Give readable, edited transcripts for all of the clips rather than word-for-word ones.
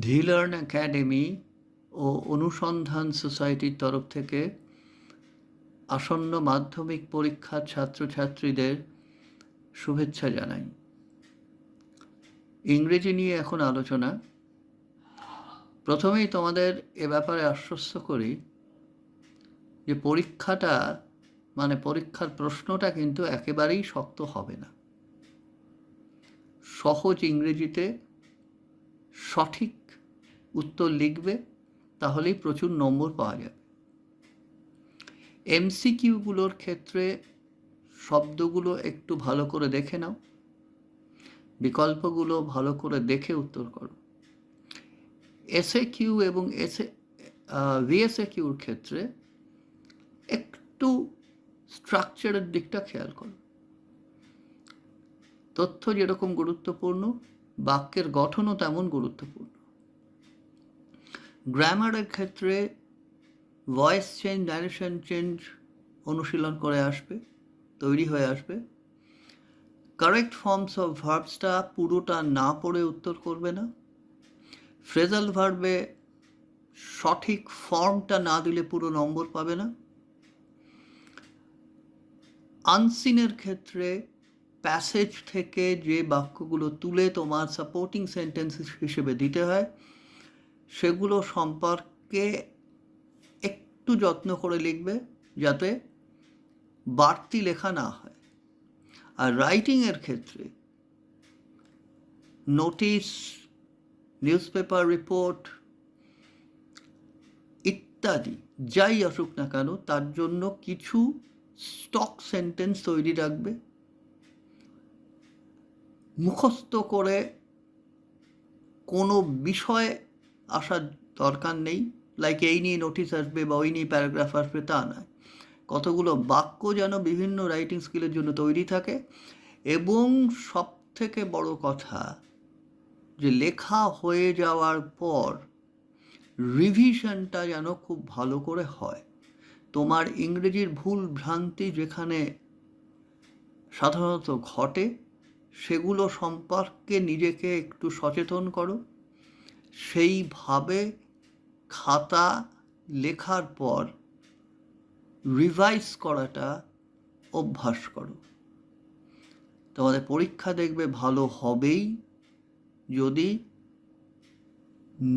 ধি learn academy ও অনুসন্ধান সোসাইটির তরফ থেকে আসন্ন মাধ্যমিক পরীক্ষার ছাত্রছাত্রীদের শুভেচ্ছা জানাই। ইংরেজি নিয়ে এখন আলোচনা। প্রথমেই তোমাদের এ ব্যাপারে আশ্বস্ত করি যে পরীক্ষার প্রশ্নটা কিন্তু একেবারেই শক্ত হবে না। সহজ ইংরেজিতে সঠিক উত্তর লিখবে, তাহলেই প্রচুর নম্বর পাওয়া যাবে। এমসিকিউগুলোর ক্ষেত্রে শব্দগুলো একটু ভালো করে দেখে নাও, বিকল্পগুলো ভালো করে দেখে উত্তর করো। এসএকিউ এবং ভিএসএকিউর ক্ষেত্রে একটু স্ট্রাকচারের দিকটা খেয়াল করো। তথ্য যেরকম গুরুত্বপূর্ণ, বাক্যের গঠনও তেমন গুরুত্বপূর্ণ। গ্রামারের ক্ষেত্রে ভয়েস চেঞ্জ, ন্যারেশন চেঞ্জ অনুশীলন করে আসবে, তৈরি হয়ে আসবে। কারেক্ট ফর্মস অফ ভার্বসটা পুরোটা না পড়ে উত্তর করবে না। ফ্রেজাল ভার্বে সঠিক ফর্মটা না দিলে পুরো নম্বর পাবে না। আনসিনের ক্ষেত্রে প্যাসেজ থেকে যে বাক্যগুলো তুলে তোমার সাপোর্টিং সেন্টেন্স হিসেবে দিতে হয়, সেগুলো সম্পর্কে একটু যত্ন করে লিখবে যাতে বাড়তি লেখা না হয়। আর রাইটিংয়ের ক্ষেত্রে নোটিশ, নিউজপেপার রিপোর্ট ইত্যাদি যাই আসুক না কেন, তার জন্য কিছু স্টক সেন্টেন্স তৈরি রাখবে। মুখস্থ করে কোনো বিষয় আসার দরকার নেই, লাইক এই নিয়ে নোটিশ আসবে বা ওই নিয়ে প্যারাগ্রাফ আসবে, তা নয়। কতগুলো বাক্য যেন বিভিন্ন রাইটিং স্কিলের জন্য তৈরি থাকে। এবং সব থেকে বড় কথা, যে লেখা হয়ে যাওয়ার পর রিভিশনটা যেন খুব ভালো করে হয়। তোমার ইংরেজির ভুল ভ্রান্তি যেখানে সাধারণত ঘটে, সেগুলো সম্পর্কে নিজেকে একটু সচেতন করো। সেইভাবে খাতা লেখার পর রিভাইজ করাটা অভ্যাস করো। তোমাদের পরীক্ষা দেখবে ভালো হবেই যদি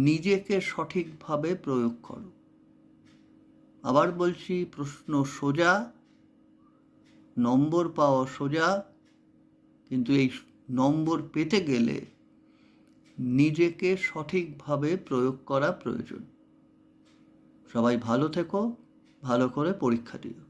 নিজেকে সঠিকভাবে প্রয়োগ করো। আবার বলছি, প্রশ্ন সোজা, নম্বর পাওয়া সোজা, কিন্তু এই নম্বর পেতে গেলে নিজেকে সঠিকভাবে প্রয়োগ করা প্রয়োজন। সবাই ভালো থেকো, ভালো করে পরীক্ষা দিও।